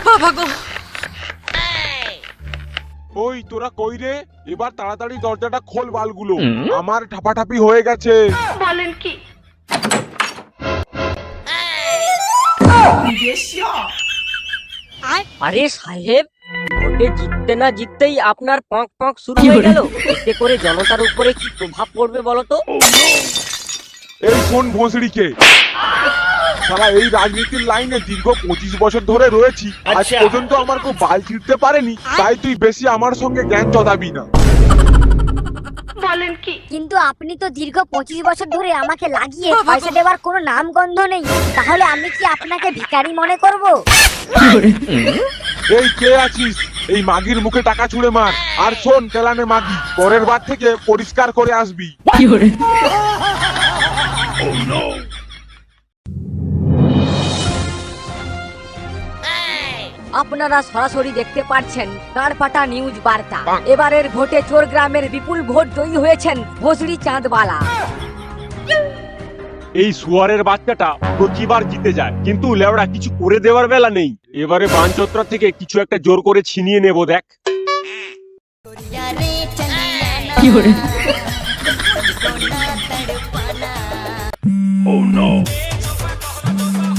বাবা গো, ওই তোরা কই রে? এবার তাড়াতাড়ি দরজাটা খোল বালগুলো, আমার ঠাপাঠাপি হয়ে গেছে। বলেন কি? আরে সাহেব, ভোটে জিততে না জিততেই আপনার পঁক পঁক শুরু হয়ে গেল। এতে করে জনতার উপরে কি প্রভাব পড়বে বলতো? এই শোন ভোঁসড়িকে, সারা এই রাজনীতির লাইনে দীর্ঘ 25 বছর ধরে রয়েছি, আজ পর্যন্ত আমার কেউ বাল ছিঁড়তে পারেনি, তাই তুই বেশি আমার সঙ্গে জ্ঞান চদাবি না। বলেন কি? কিন্তু আপনি তো দীর্ঘ 25 বছর ধরে আমাকে লাগিয়ে পয়সা দেওয়ার কোনো নাম গন্ধ নেই, তাহলে আমি কি আপনাকে ভিখারি মনে করব? এই কে আছিস? এই মাগির মুখে টাকা ছুঁড়ে মার। আর শোন তেলানে মাগি, পরের বার থেকে পরিষ্কার করে আসবি। আপনারা সরাসরি দেখতে পাচ্ছেন কানপাটা নিউজ বার্তা। এবারের ভোটে চোর গ্রামের বিপুল ভোট জয়ী হয়েছেন ভোসড়ি চাঁদবালা। এই সুয়ারের বাচ্চাটা প্রতিবার জিতে যায়, কিন্তু লেওড়া কিছু করে দেওয়ার বেলা নেই। এবারে বানচত্রা থেকে কিছু একটা জোর করে ছিনিয়ে নেব, দেখ।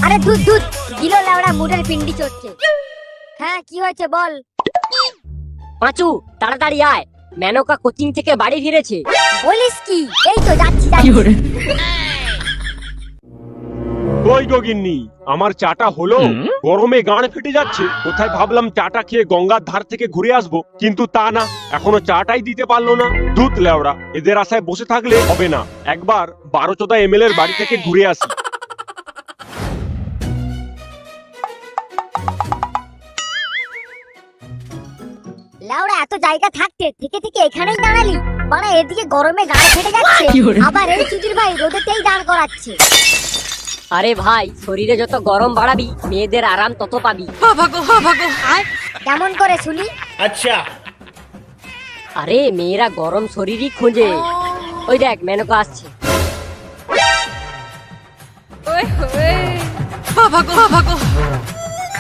আরে দুধ দুধ দিলো লাউড়া মুডের পিন্ডি চড়ছে। হ্যাঁ কি হয়েছে বল? পাঁচু, তাড়াতাড়ি আয়, মেনকা কোচিং থেকে বাড়ি ফিরেছে। বলিস কি? এই তো যাচ্ছি। ওই গগিন্নি, আমার চাটা হলো? গরমে গাঁড় ফেটে যাচ্ছে। কোথায় ভাবলাম চাটা খেয়ে গঙ্গার ধার থেকে ঘুরে আসবো, কিন্তু তা না, এখনো চাটাই দিতে পারলো না। দুধ লেওড়া, এদের আশায় বসে থাকলে হবে না। একবার 12 এমএল এর বাড়ি থেকে ঘুরে আসি। লাউড়া এত জায়গা থাকতে থেকে থেকে এখানেই দাঁড়ালি? মানে এদিকে গরমে গাড়ি ফেটে যাচ্ছে, আবার এই চুদির ভাই রোদেতেই দাঁড় করাচ্ছে। আরে ভাই, শরীরে যত গরম বাড়াবি মেয়েদের আরাম তত পাবি। বাবা গো, বাবা গো। কেমন করে শুনি? আরে মেয়েরা গরম শরীরই খোঁজে। ওই দেখ মেনকা আসছে। বাবা গো, বাবা গো।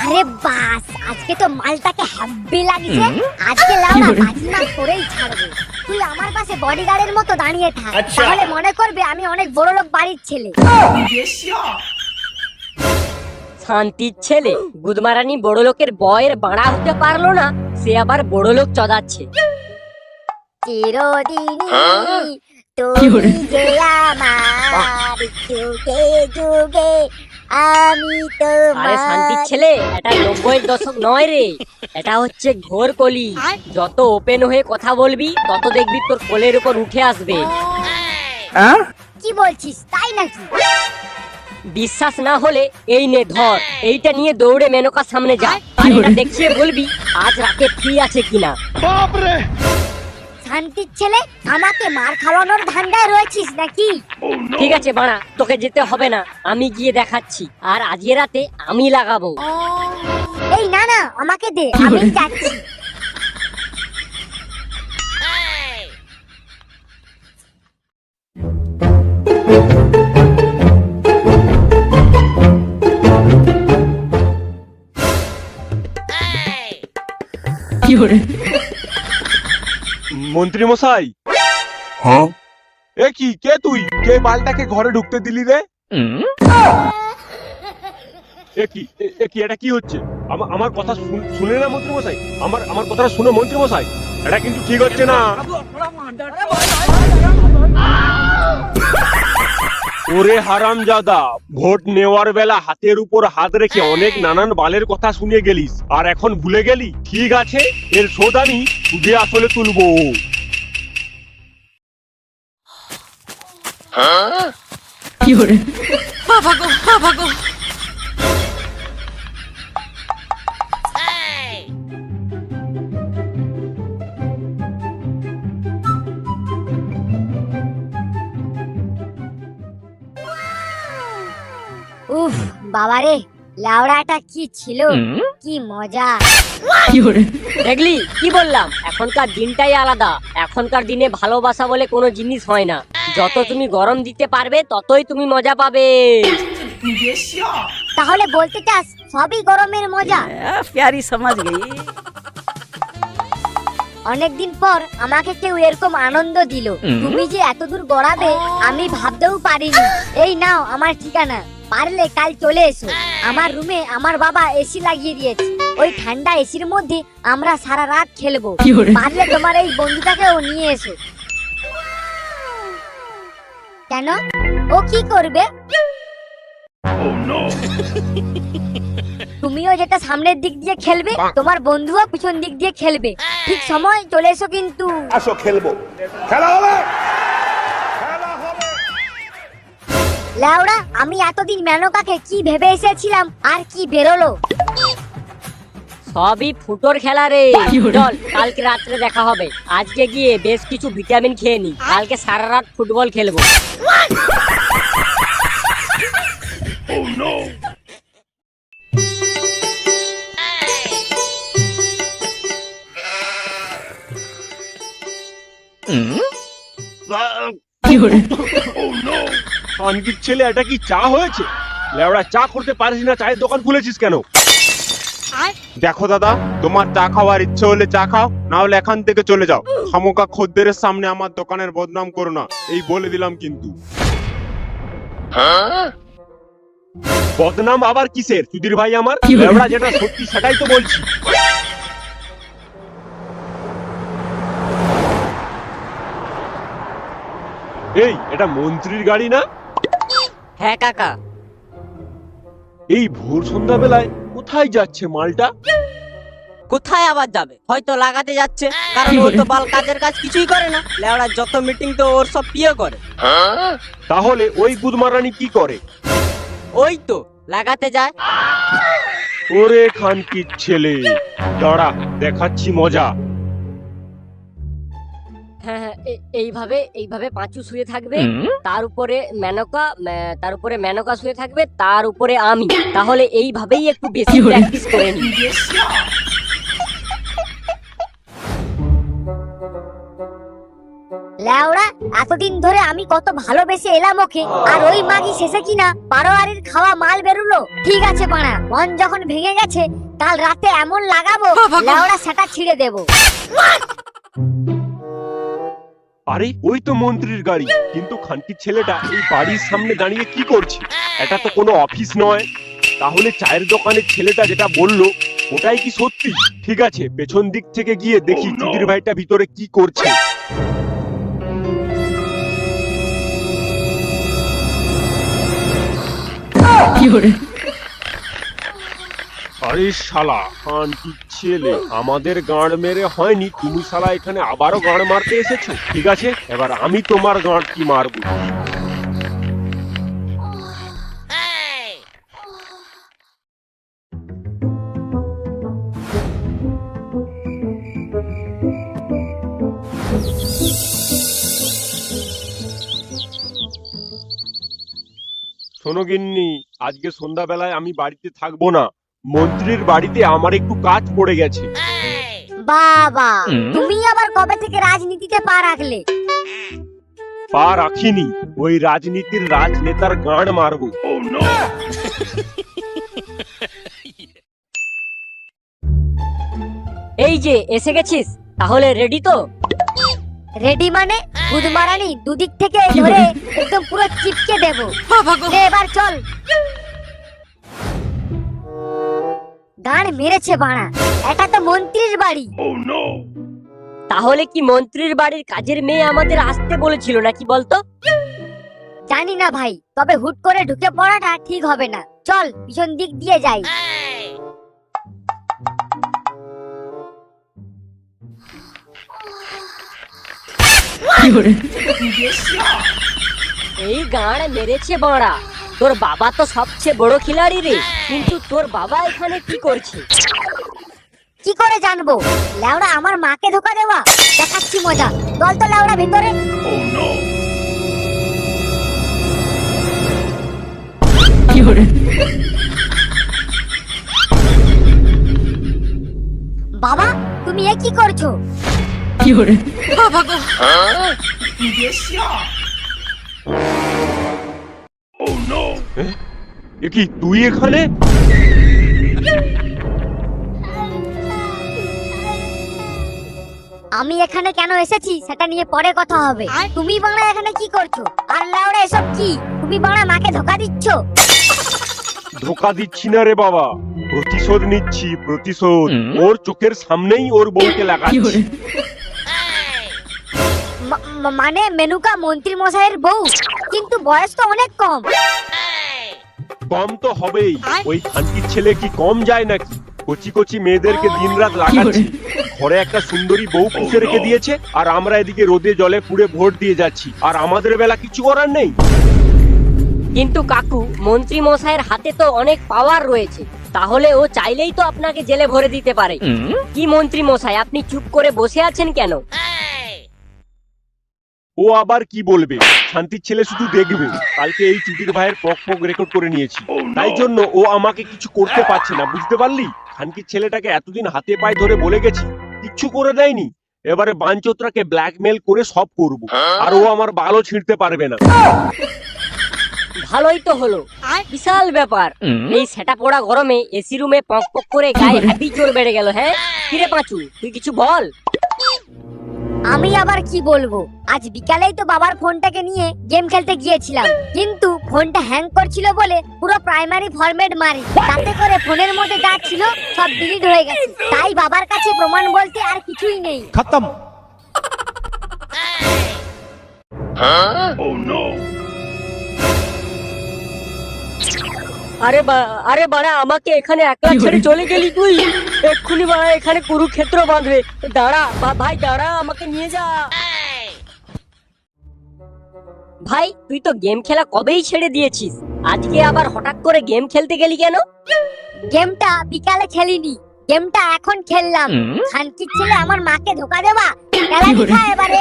আরে বাস, আজকে তো মালটাকে হাব্বি লাগছে। আজকে লাউড়া বাজিমা করেই ছাড়বে। তুই আমার পাশে বডিগার্ডের মতো দাঁড়িয়ে থাক, তাহলে মনে করবে আমি অনেক বড় লোক বাড়ির ছেলে। শান্তির ছেলে গুদমারানি বড় লোকের বয়ের বাড়া হতে পারলো না, সে আবার বড় লোক চদাচ্ছে। চিরদিনই তুমি যে আমার, যুগে যুগে আমি আরে শান্তির তোমার। ছেলে, এটা 90-এর দশক নয় রে, এটা হচ্ছে ঘোর কলি। যত ওপেন হয়ে কথা বলবি তত দেখবি তোর কোলের উপর উঠে আসবে। কি বলছিস, তাই নাকি? বিশ্বাস না হলে এই নে ধর, এইটা নিয়ে দৌড়ে মেনকার সামনে যা, আর এটা দেখিয়ে বলবি আজ রাতে ফ্রি আছে কিনা। শান্তির ছেলে, আমাকে মার খাওয়ানোর ধান্দায় রয়েছিস নাকি? ঠিক আছে বাড়া, তোকে যেতে হবে না, আমি গিয়ে দেখাচ্ছি। আর আজকে রাতে আমি লাগাবো। এই না না, আমাকে দে, আমি যাচ্ছি। মন্ত্রী মশাই। এ কি, কে তুই? কে বালটাকে ঘরে ঢুকতে দিলি রে? এ কি, এটা কি হচ্ছে? আমার কথা শুনে না মন্ত্রী মশাই, আমার কথাটা শুনে মন্ত্রী মশাই, এটা কিন্তু ঠিক হচ্ছে না। ওরে হারামজাদা, ভোট নেওয়ার বেলা হাতের উপর হাত রেখে অনেক নানান বালের কথা শুনে গেলিস, আর এখন ভুলে গেলি? ঠিক আছে, এর শোধ আমি সুদে আসলে তুলবো। বাবা গো, বাবা গো। উফ বাবারে, লাউড়াটা কি ছিল, কি মজা। দেখলি কি বললাম? এখনকার দিনটাই আলাদা। এখনকার দিনে ভালোবাসা বলে কোনো জিনিস হয় না। যত তুমি গরম দিতে পারবে ততই তুমি মজা পাবে। তাহলে বলতে চাস সবই গরমের মজা। प्यारी समझ गई। অনেকদিন পর আমাকে কেউ এরকম আনন্দ দিল। তুমি যে এত দূর গড়াবে আমি ভাবতেও পারিনি। এই নাও আমার ঠিকানা, পারলে কাল চলে এসো। আমার রুমে আমার বাবা এসি লাগিয়ে দিয়েছে, ওই ঠান্ডা এসির মধ্যে আমরা সারা রাত খেলবো। পারলে তোমার এই বন্ধুটাকেও নিয়ে এসো। কেন, ও কি করবে? তুমিও যেটা সামনের দিক দিয়ে খেলবে, তোমার বন্ধুও পিছন দিক দিয়ে খেলবে। ঠিক সময় চলে এসো কিন্তু। আসো খেলবো, খেলা হবে। লাউড়া, আমি এতদিন মেনকাকে কি ভেবে এসেছিলাম আর কি বেরোলো। সবই ফুটোর খেলা রে। চল কালকে রাত্রে দেখা হবে। আজকে গিয়ে বেশ কিছু ভিটামিন খেয়ে নি, কালকে সারা রাত ফুটবল খেলবো। খানকির ছেলে, এটা কি চা হয়েছে? লেওড়া, চা করতে পারিস না, চায়ের দোকান খুলেছিস কেন? দেখো দাদা, তোমার চা খাওয়ার ইচ্ছে হলে চা খাও, না হলে এখান থেকে চলে যাও। খামোকা খদ্দেরের সামনে আমার দোকানের বদনাম করো না, এই বলে দিলাম কিন্তু। বদনাম আবার কিসের সুধীর ভাই আমার? লেওড়া, যেটা সত্যি সেটাই তো বলছি। এই, এটা মন্ত্রীর গাড়ি না? হ্যাঁ কাকা। এই ভোর সন্ধ্যা বেলায় কোথায় যাচ্ছে মালটা? কোথায় আবার যাবে? হয়তো লাগাতে যাচ্ছে, কারণ ও তো বাল কাজের কাজ কিছুই করে না। লেওড়া, যত মিটিং তো ওর সব পিয়ে করে। তাহলে ওই গুদমারানি কি করে? ওই তো লাগাতে যায়। ওরে খানকির ছেলে, দাঁড়া দেখাচ্ছি মজা। হ্যাঁ হ্যাঁ, এইভাবে এইভাবে পাঁচু শুয়ে থাকবে, তার উপরে মেনকা শুয়ে থাকবে, তার উপরে আমি। তাহলে এইভাবেই একটু বেশি প্র্যাকটিস করে নি। লাউড়া, এতদিন ধরে আমি কত ভালোবেসে এলাম ওকে, আর ওই মাগি শেষে কিনা বারোয়ারির খাওয়া মাল বেরুলো। ঠিক আছে পাড়া, মন যখন ভেঙে গেছে, কাল রাতে এমন লাগাবো লাউড়া সেটা ছিঁড়ে দেবো। আরে, ওই তো মন্ত্রীর গাড়ি। কিন্তু খানকির ছেলেটা এই বাড়ির সামনে দাঁড়িয়ে কি করছে? এটা তো কোনো অফিস নয়। তাহলে চায়ের দোকানের ছেলেটা যেটা বললো ওটাই কি সত্যি? ঠিক আছে, পেছন দিক থেকে গিয়ে দেখি চুদির ভাইটা ভিতরে কি করছে। আরে শালা, খানকির ছেলে, আমাদের গাঁড় মেরে হয়নি, তুমি শালা এখানে আবারও গাঁড় মারতে এসেছো। ঠিক আছে, এবার আমি তোমার গাঁড় কি মারবো। শোনো গিন্নি, আজকে সন্ধ্যাবেলায় আমি বাড়িতে থাকবো না। মন্ত্রীর বাড়িতে আমার একটু কাজ পড়ে গেছে। বাবা, তুমি আবার কবে থেকে রাজনীতিতে পা রাখলে? পা রাখিনি, ওই রাজনীতির রাজনেতার গাঁড় মারবো। এই যে এসে গেছিস, তাহলে রেডি তো? রেডি মানে? বুধমারানি দুদিক থেকে ধরে একদম পুরো চিপকে দেবো। নে, এবার চল। গান মেরেছে বাড়া, এটা তো মন্ত্রীর বাড়ি। তাহলে কি মন্ত্রীর বাড়ির কাজের মেয়ে আমাদের আসতে বলেছিল নাকি বলতো? জানি না ভাই, তবে হুট করে ঢুকে পড়াটা ঠিক হবে না। চল পিছন দিক দিয়ে যাই। এই গাঁড় মেরেছে বড়া। তোর বাবা তো সবচেয়ে বড় খিলাড়ি রে, কিন্তু তোর বাবা এখানে কি করছে? কি করে জানবো? লেওড়া, আমার মাকে ধোকা দেওয়া। দেখাচ্ছি মজা, চল তো লেওড়া ভিতরে। বাবা, তুমি এ কি করছো? বাবা গো, এ কি তুই এখানে? আমি এখানে কেন এসেছি সেটা নিয়ে পরে কথা হবে। তুমি বাংলা এখানে কি করছো? আর লাউড়া এসব কি? তুমি বাংলা মাকে ধোকা দিচ্ছ? ধোকা দিচ্ছি না রে বাবা, প্রতিশোধ নিচ্ছি, প্রতিশোধ। ওর চোখের সামনেই ওর বউকে লাগাচ্ছি। মানে মেনুকা মন্ত্রী মশাইয়ের বউ? কিন্তু বয়স তো অনেক কম। কম তো হবেই, ওই খানকির ছেলে কি কম যায় নাকি? কচি কচি মেয়েদেরকে দিনরাত লাগাচ্ছে, ঘরে একটা সুন্দরী বউ পুষে রেখে দিয়েছে, আর আমরা এদিকে রোদে জলে পুড়ে ভোট দিয়ে যাচ্ছি, আর আমাদের বেলা কিছু করার নেই। কিন্তু কাকু, মন্ত্রী মশাইয়ের হাতে তো অনেক পাওয়ার রয়েছে, তাহলে ও চাইলেই তো আপনাকে জেলে ভরে দিতে পারে। কি মন্ত্রী মশাই, আপনি চুপ করে বসে আছেন কেন? ও আবার কি বলবে? শান্তির ছেলে শুধু দেখবে। কালকে এই চুদির ভাইয়ের পক পক রেকর্ড করে নিয়েছি, তাই জন্য ও আমাকে কিছু করতে পারছে না, বুঝতে পারলি? খানকির ছেলেটাকে এতদিন হাতে পায়ে ধরে বলে গেছি, কিচ্ছু করে দেয়নি। এবারে বাঞ্চোতরাকে ব্ল্যাকমেল করে সব করব, আর ও আমার বালও ছিঁড়তে পারবে না। ভালোই তো হলো, বিশাল ব্যাপার। এই সেটা পড়া গরমে এসি রুমে পক পক করে গায়ে হ্যাপি জোর বেড়ে গেল। হ্যাঁ কিরে পাঁচু, তুই কিছু বল। আমি আবার কি বলবো, আজ বিকালেই তো বাবার ফোনটাকে নিয়ে গেম খেলতে গিয়েছিলাম, কিন্তু ফোনটা হ্যাং করছিল বলে পুরো প্রাইমারি ফরম্যাট মারি, তাতে করে ফোনের মধ্যে যা ছিল সব ডিলিট হয়ে গেছে। তাই বাবার কাছে প্রমাণ বলতে আর কিছুই নেই। खत्म। আরে বাড়া, আমাকে এখানে একলা ছেড়ে চলে গেলি তুই? এক্ষুনি বাড়া এখানে কুরুক্ষেত্র বাঁধবে। দাঁড়া ভাই, দাঁড়া, আমাকে নিয়ে যা। ভাই, তুই তো গেম খেলা কবেই ছেড়ে দিয়েছিস, আজকে আবার হঠাৎ করে গেম খেলতে গেলি কেন? গেমটা বিকালে খেলিনি, গেমটা এখন খেললাম। খানকির ছেলে আমার মাকে ধোকা দেবা, খেলা দিখা এবারে।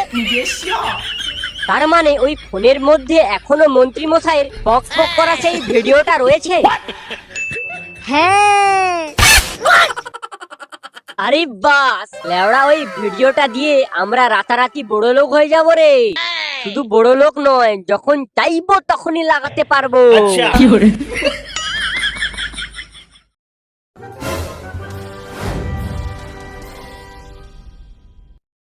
তার মানে ওই ফোনের মধ্যে এখনো মন্ত্রী মশাইয়ের বক বক করা সেই ভিডিওটা রয়েছে? হ্যাঁ। আরে বাস লেওড়া, ওই ভিডিওটা দিয়ে আমরা রাতারাতি বড় লোক হয়ে যাব রে। শুধু বড় লোক নয়, যখন চাইবো তখনই লাগাতে পারবো।